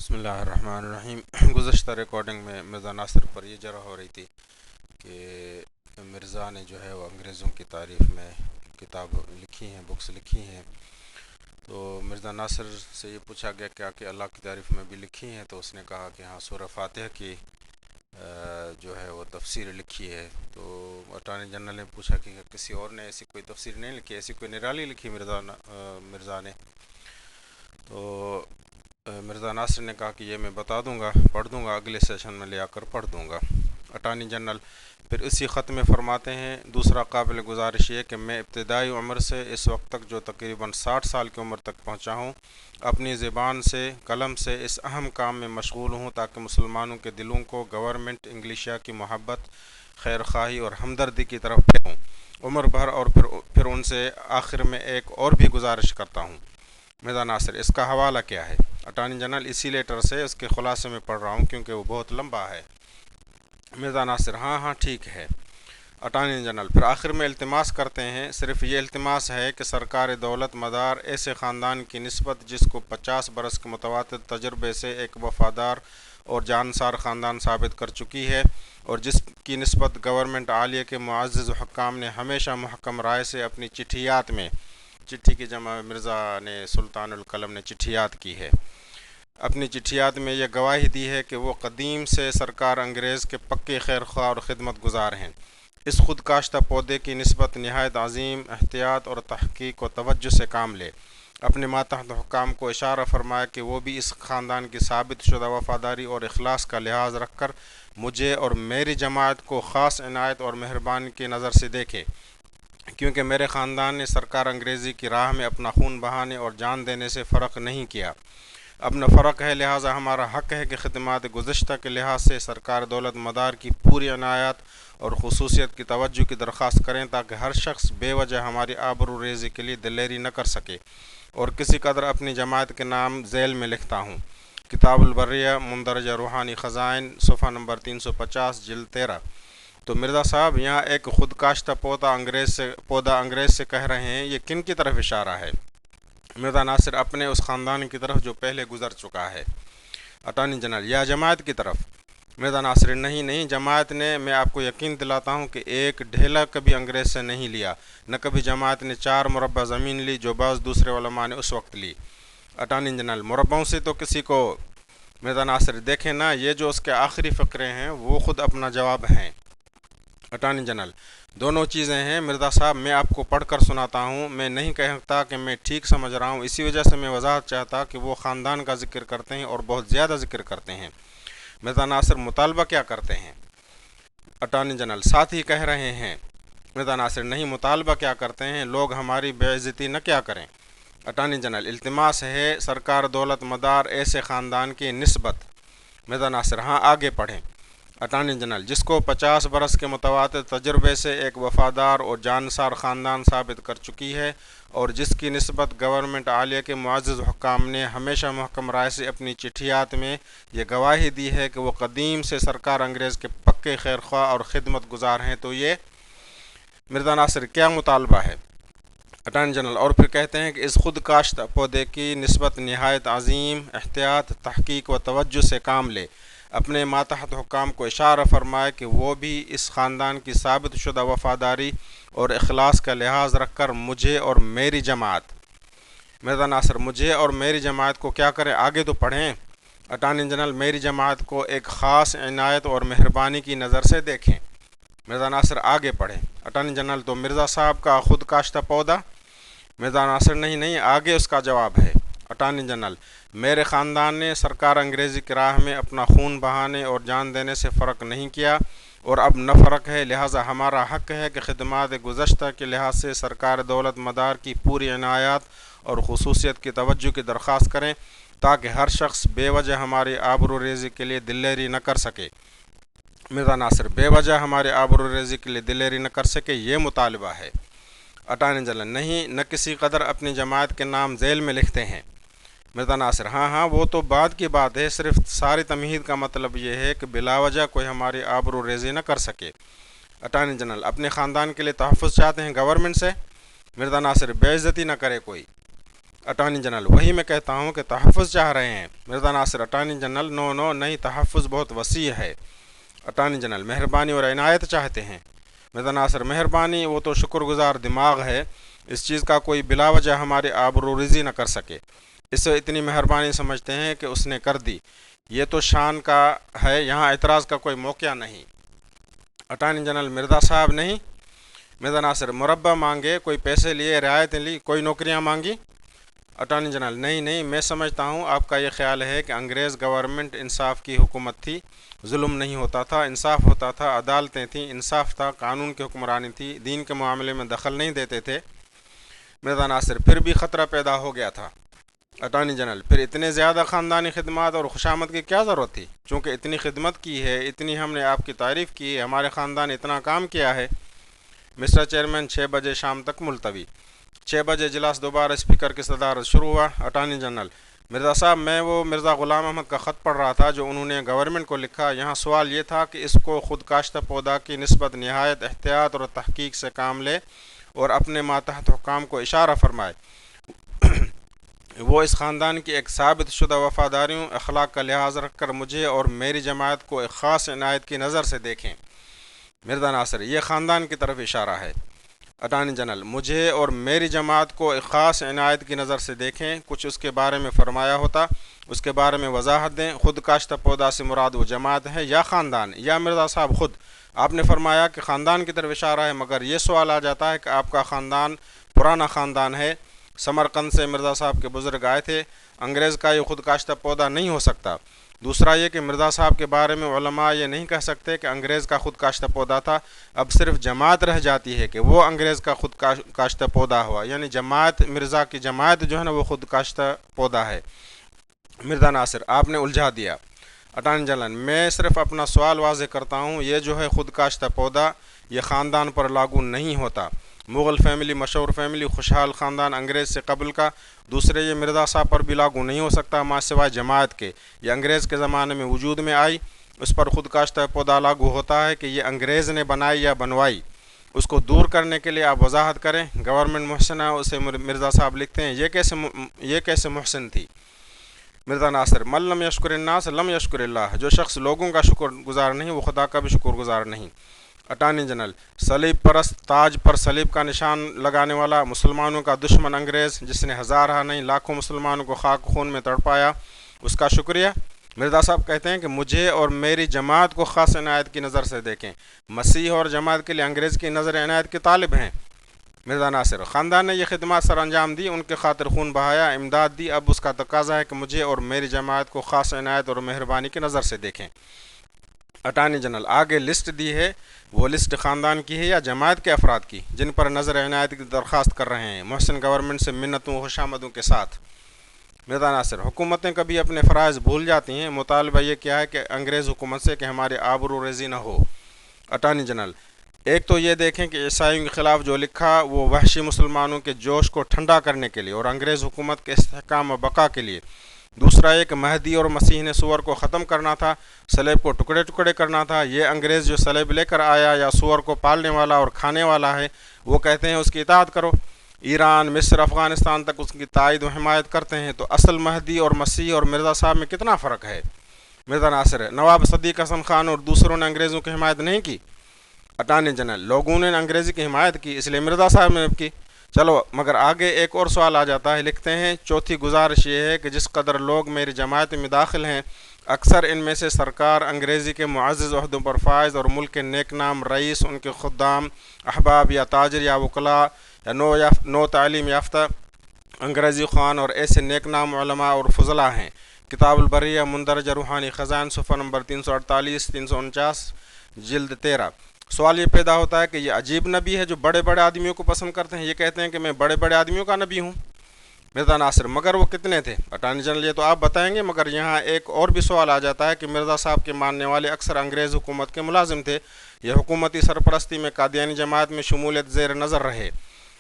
بسم اللہ الرحمن الرحیم۔ گزشتہ ریکارڈنگ میں مرزا ناصر پر یہ جرح ہو رہی تھی کہ مرزا نے جو ہے وہ انگریزوں کی تعریف میں کتاب لکھی ہیں، بکس لکھی ہیں۔ تو مرزا ناصر سے یہ پوچھا گیا کہ اللہ کی تعریف میں بھی لکھی ہیں، تو اس نے کہا کہ ہاں سورہ فاتحہ کی جو ہے وہ تفسیر لکھی ہے۔ تو اٹارنی جنرل نے پوچھا کہ کسی اور نے ایسی کوئی تفسیر نہیں لکھی، ایسی کوئی نرالی لکھی مرزا نے؟ تو مرزا ناصر نے کہا کہ یہ میں بتا دوں گا، پڑھ دوں گا، اگلے سیشن میں لے آ کر پڑھ دوں گا۔ اٹارنی جنرل پھر اسی خط میں فرماتے ہیں، دوسرا قابل گزارش یہ کہ میں ابتدائی عمر سے اس وقت تک جو تقریباً 60 سال کی عمر تک پہنچا ہوں، اپنی زبان سے قلم سے اس اہم کام میں مشغول ہوں تاکہ مسلمانوں کے دلوں کو گورنمنٹ انگلیشیا کی محبت، خیر خواہی اور ہمدردی کی طرف پھیروں عمر بھر، اور پھر ان سے آخر میں ایک اور بھی گزارش کرتا ہوں۔ مرزا ناصر اس کا حوالہ کیا ہے؟ اٹارنی جنرل اسی لیٹر سے اس کے خلاصے میں پڑھ رہا ہوں کیونکہ وہ بہت لمبا ہے۔ مرزا ناصر ہاں ٹھیک ہے۔ اٹارنی جنرل پھر آخر میں التماس کرتے ہیں، صرف یہ التماس ہے کہ سرکار دولت مدار ایسے خاندان کی نسبت جس کو 50 برس کے متواتر تجربے سے ایک وفادار اور جانسار خاندان ثابت کر چکی ہے، اور جس کی نسبت گورنمنٹ عالیہ کے معزز حکام نے ہمیشہ محکم رائے سے اپنی چٹھیات میں، چٹھی کی جمع مرزا نے سلطان القلم نے چٹھیات کی ہے، اپنی چٹھیات میں یہ گواہی دی ہے کہ وہ قدیم سے سرکار انگریز کے پکے خیر خواہ اور خدمت گزار ہیں۔ اس خود کاشتہ پودے کی نسبت نہایت عظیم احتیاط اور تحقیق و توجہ سے کام لے، اپنے ماتحت حکام کو اشارہ فرمایا کہ وہ بھی اس خاندان کی ثابت شدہ وفاداری اور اخلاص کا لحاظ رکھ کر مجھے اور میری جماعت کو خاص عنایت اور مہربانی کی نظر سے دیکھے، کیونکہ میرے خاندان نے سرکار انگریزی کی راہ میں اپنا خون بہانے اور جان دینے سے فرق نہیں کیا۔ اپنا فرق ہے، لہٰذا ہمارا حق ہے کہ خدمات گزشتہ کے لحاظ سے سرکار دولت مدار کی پوری عنایت اور خصوصیت کی توجہ کی درخواست کریں تاکہ ہر شخص بے وجہ ہماری آبرو ریزی کے لیے دلیری نہ کر سکے، اور کسی قدر اپنی جماعت کے نام ذیل میں لکھتا ہوں۔ کتاب البریہ مندرجہ روحانی خزائن، صفحہ نمبر 350، جلد 13۔ تو مرزا صاحب یہاں ایک خود کاشتہ پودا انگریز سے کہہ رہے ہیں، یہ کن کی طرف اشارہ ہے؟ مرزا ناصر اپنے اس خاندان کی طرف جو پہلے گزر چکا ہے۔ اٹارنی جنرل یا جماعت کی طرف؟ مرزا ناصر نہیں، جماعت نے، میں آپ کو یقین دلاتا ہوں کہ ایک ڈھیلا کبھی انگریز سے نہیں لیا، نہ کبھی جماعت نے 4 مربع زمین لی جو بعض دوسرے علماء نے اس وقت لی۔ اٹارنی جنرل مربعوں سے تو کسی کو، مرزا ناصر دیکھیں نا، یہ جو اس کے آخری فقرے ہیں وہ خود اپنا جواب ہیں۔ اٹارنی جنرل دونوں چیزیں ہیں مرزا صاحب، میں آپ کو پڑھ کر سناتا ہوں، میں نہیں کہتا کہ میں ٹھیک سمجھ رہا ہوں، اسی وجہ سے میں وضاحت چاہتا کہ وہ خاندان کا ذکر کرتے ہیں اور بہت زیادہ ذکر کرتے ہیں۔ مرزا ناصر مطالبہ کیا کرتے ہیں؟ اٹارنی جنرل ساتھ ہی کہہ رہے ہیں۔ مرزا ناصر نہیں، مطالبہ کیا کرتے ہیں؟ لوگ ہماری بے عزتی نہ کیا کریں۔ اٹارنی جنرل التماس ہے سرکار دولت مدار ایسے خاندان کی نسبت۔ مرزا ناصر ہاں آگے پڑھیں۔ اٹارنی جنرل جس کو 50 برس کے متواتر تجربے سے ایک وفادار اور جانسار خاندان ثابت کر چکی ہے، اور جس کی نسبت گورنمنٹ عالیہ کے معزز حکام نے ہمیشہ محکم رائے سے اپنی چٹھیات میں یہ گواہی دی ہے کہ وہ قدیم سے سرکار انگریز کے پکے خیر خواہ اور خدمت گزار ہیں، تو یہ مرزا ناصر کیا مطالبہ ہے؟ اٹارنی جنرل اور پھر کہتے ہیں کہ اس خود کاشت پودے کی نسبت نہایت عظیم احتیاط، تحقیق و توجہ سے کام لے، اپنے ماتحت حکام کو اشارہ فرمائے کہ وہ بھی اس خاندان کی ثابت شدہ وفاداری اور اخلاص کا لحاظ رکھ کر مجھے اور میری جماعت، مرزا ناصر مجھے اور میری جماعت کو کیا کریں؟ آگے تو پڑھیں۔ اٹارنی جنرل میری جماعت کو ایک خاص عنایت اور مہربانی کی نظر سے دیکھیں۔ مرزا ناصر آگے پڑھیں۔ اٹارنی جنرل تو مرزا صاحب کا خود کاشتہ پودا؟ مرزا ناصر نہیں، آگے اس کا جواب ہے۔ اٹارنی جنرل میرے خاندان نے سرکار انگریزی کی راہ میں اپنا خون بہانے اور جان دینے سے فرق نہیں کیا، اور اب نہ فرق ہے، لہٰذا ہمارا حق ہے کہ خدمات گزشتہ کے لحاظ سے سرکار دولت مدار کی پوری عنایت اور خصوصیت کی توجہ کی درخواست کریں تاکہ ہر شخص بے وجہ ہماری آبرو ریزی کے لیے دلیری نہ کر سکے۔ مرزا ناصر بے وجہ ہمارے آبرو ریزی کے لیے دلیری نہ کر سکے، یہ مطالبہ ہے۔ اٹارنی جنرل نہیں، نہ کسی قدر اپنی جماعت کے نام ذیل میں لکھتے ہیں۔ مرزا ناصر ہاں وہ تو بعد کی بات ہے، صرف ساری تمہید کا مطلب یہ ہے کہ بلا وجہ کوئی ہماری آبرو ریزی نہ کر سکے۔ اٹارنی جنرل اپنے خاندان کے لیے تحفظ چاہتے ہیں گورنمنٹ سے؟ مرزا ناصر بے عزتی نہ کرے کوئی۔ اٹارنی جنرل: وہی میں کہتا ہوں کہ تحفظ چاہ رہے ہیں. مرزا ناصر: اٹارنی جنرل: نو نہیں، تحفظ بہت وسیع ہے. اٹارنی جنرل: مہربانی اور عنایت چاہتے ہیں. مرزا ناصر: مہربانی وہ تو شکر گزار دماغ ہے، اس چیز کا کوئی بلا وجہ ہماری آبروریزی نہ کر سکے. اسے اتنی مہربانی سمجھتے ہیں کہ اس نے کر دی، یہ تو شان کا ہے، یہاں اعتراض کا کوئی موقع نہیں. اٹارنی جنرل: مرزا صاحب نہیں. مرزا ناصر: مربع مانگے، کوئی پیسے لیے، رعایتیں لی، کوئی نوکریاں مانگی؟ اٹارنی جنرل: نہیں، میں سمجھتا ہوں آپ کا یہ خیال ہے کہ انگریز گورنمنٹ انصاف کی حکومت تھی، ظلم نہیں ہوتا تھا، انصاف ہوتا تھا، عدالتیں تھیں، انصاف تھا، قانون کی حکمرانی تھی، دین کے معاملے میں دخل نہیں دیتے تھے. مرزا ناصر: پھر بھی خطرہ پیدا ہو گیا تھا. اٹارنی جنرل: پھر اتنے زیادہ خاندانی خدمات اور خوشامد کی کیا ضرورت تھی؟ چونکہ اتنی خدمت کی ہے، اتنی ہم نے آپ کی تعریف کی ہے، ہمارے خاندان نے اتنا کام کیا ہے. مسٹر چیئرمین 6 بجے شام تک ملتوی. 6 بجے اجلاس دوبارہ اسپیکر کی صدارت شروع ہوا. اٹارنی جنرل: مرزا صاحب، میں وہ مرزا غلام احمد کا خط پڑھ رہا تھا جو انہوں نے گورنمنٹ کو لکھا. یہاں سوال یہ تھا کہ اس کو خود کاشتہ پودا کی نسبت نہایت احتیاط اور تحقیق سے کام لے اور اپنے ماتحت حکام کو اشارہ فرمائے وہ اس خاندان کی ایک ثابت شدہ وفاداریوں اخلاق کا لحاظ رکھ کر مجھے اور میری جماعت کو ایک خاص عنایت کی نظر سے دیکھیں. مرزا ناصر: یہ خاندان کی طرف اشارہ ہے. اٹارنی جنرل: مجھے اور میری جماعت کو ایک خاص عنایت کی نظر سے دیکھیں، کچھ اس کے بارے میں فرمایا ہوتا، اس کے بارے میں وضاحت دیں. خود کاشتہ پودا سے مراد وہ جماعت ہے یا خاندان، یا مرزا صاحب خود؟ آپ نے فرمایا کہ خاندان کی طرف اشارہ ہے، مگر یہ سوال آ جاتا ہے کہ آپ کا خاندان پرانا خاندان ہے، سمرقند سے مرزا صاحب کے بزرگ آئے تھے، انگریز کا یہ خود کاشتہ پودا نہیں ہو سکتا. دوسرا یہ کہ مرزا صاحب کے بارے میں علماء یہ نہیں کہہ سکتے کہ انگریز کا خود کاشتہ پودا تھا، اب صرف جماعت رہ جاتی ہے کہ وہ انگریز کا خود کاشتہ پودا ہوا، یعنی جماعت، مرزا کی جماعت جو ہے نا وہ خود کاشتہ پودا ہے. مرزا ناصر: آپ نے الجھا دیا. اٹارنی جنرل: میں صرف اپنا سوال واضح کرتا ہوں، یہ جو ہے خود کاشتہ پودا، یہ خاندان پر لاگو نہیں ہوتا. مغل فیملی مشہور فیملی، خوشحال خاندان انگریز سے قبل کا. دوسرے یہ مرزا صاحب پر بھی لاگو نہیں ہو سکتا ماں سوائے جماعت کے، یہ انگریز کے زمانے میں وجود میں آئی، اس پر خود کاشتہ پودا لاگو ہوتا ہے کہ یہ انگریز نے بنائی یا بنوائی. اس کو دور کرنے کے لیے آپ وضاحت کریں. گورنمنٹ محسنہ اسے مرزا صاحب لکھتے ہیں، یہ کیسے محسن تھی؟ مرزا ناصر: من لم یشکر الناس لم یشکر اللہ. جو شخص لوگوں کا شکر گزار نہیں وہ خدا کا بھی شکر گزار نہیں. اٹارنی جنرل: صلیب پرست، تاج پر صلیب کا نشان لگانے والا، مسلمانوں کا دشمن انگریز، جس نے ہزارہ نہیں لاکھوں مسلمانوں کو خاک خون میں تڑپایا، اس کا شکریہ. مرزا صاحب کہتے ہیں کہ مجھے اور میری جماعت کو خاص عنایت کی نظر سے دیکھیں. مسیح اور جماعت کے لیے انگریز کی نظر عنایت کے طالب ہیں. مرزا ناصر: خاندان نے یہ خدمات سر انجام دی، ان کے خاطر خون بہایا، امداد دی، اب اس کا تقاضا ہے کہ مجھے اور میری جماعت کو خاص عنایت اور مہربانی کی نظر سے دیکھیں. اٹارنی جنرل: آگے لسٹ دی ہے، وہ لسٹ خاندان کی ہے یا جماعت کے افراد کی جن پر نظر عنایت کی درخواست کر رہے ہیں محسن گورنمنٹ سے منتوں خوشامدوں کے ساتھ؟ مرزا ناصر: حکومتیں کبھی اپنے فرائض بھول جاتی ہیں، مطالبہ یہ کیا ہے کہ انگریز حکومت سے کہ ہماری آبرو ریزی نہ ہو. اٹارنی جنرل: ایک تو یہ دیکھیں کہ عیسائیوں کے خلاف جو لکھا وہ وحشی مسلمانوں کے جوش کو ٹھنڈا کرنے کے لیے اور انگریز حکومت کے استحکام و بقا کے لیے. دوسرا یہ کہ مہدی اور مسیح نے سور کو ختم کرنا تھا، صلیب کو ٹکڑے ٹکڑے کرنا تھا. یہ انگریز جو صلیب لے کر آیا یا سور کو پالنے والا اور کھانے والا ہے، وہ کہتے ہیں اس کی اطاعت کرو. ایران، مصر، افغانستان تک اس کی تائید و حمایت کرتے ہیں. تو اصل مہدی اور مسیح اور مرزا صاحب میں کتنا فرق ہے؟ مرزا ناصر: نواب صدیق حسن خان اور دوسروں نے انگریزوں کی حمایت نہیں کی. اٹارنی جنرل: لوگوں نے انگریزی کی حمایت کی، اس لیے مرزا صاحب نے کی. چلو، مگر آگے ایک اور سوال آ جاتا ہے. لکھتے ہیں چوتھی گزارش یہ ہے کہ جس قدر لوگ میری جماعت میں داخل ہیں، اکثر ان میں سے سرکار انگریزی کے معزز عہدوں پر فائز اور ملک کے نیک نام رئیس، ان کے خدام، احباب یا تاجر یا وکلاء یا نو تعلیم یافتہ انگریزی خوان اور ایسے نیک نام علماء اور فضلاء ہیں. کتاب البریہ مندرجہ روحانی خزائن، صفحہ نمبر 348 349، جلد 13. سوال یہ پیدا ہوتا ہے کہ یہ عجیب نبی ہے جو بڑے بڑے آدمیوں کو پسند کرتے ہیں. یہ کہتے ہیں کہ میں بڑے بڑے آدمیوں کا نبی ہوں. مرزا ناصر: مگر وہ کتنے تھے؟ اٹارنی جنرل: یہ تو آپ بتائیں گے، مگر یہاں ایک اور بھی سوال آ جاتا ہے کہ مرزا صاحب کے ماننے والے اکثر انگریز حکومت کے ملازم تھے، یہ حکومتی سرپرستی میں قادیانی جماعت میں شمولیت زیر نظر رہے.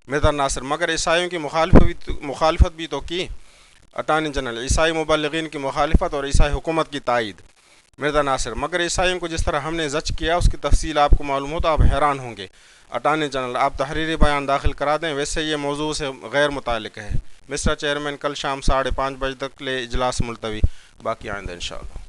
مرزا ناصر: مگر عیسائیوں کی مخالفت بھی تو کی. اٹارنی جنرل: عیسائی مبلغین کی مخالفت اور عیسائی حکومت کی تائید. مرزا ناصر، مگر عیسائیوں کو جس طرح ہم نے زج کیا اس کی تفصیل آپ کو معلوم ہو تو آپ حیران ہوں گے۔ اٹارنی جنرل، آپ تحریری بیان داخل کرا دیں، ویسے یہ موضوع سے غیر متعلق ہے۔ مسٹر چیئرمین، کل شام 5:30 بجے تک لے اجلاس ملتوی، باقی آئندہ انشاءاللہ۔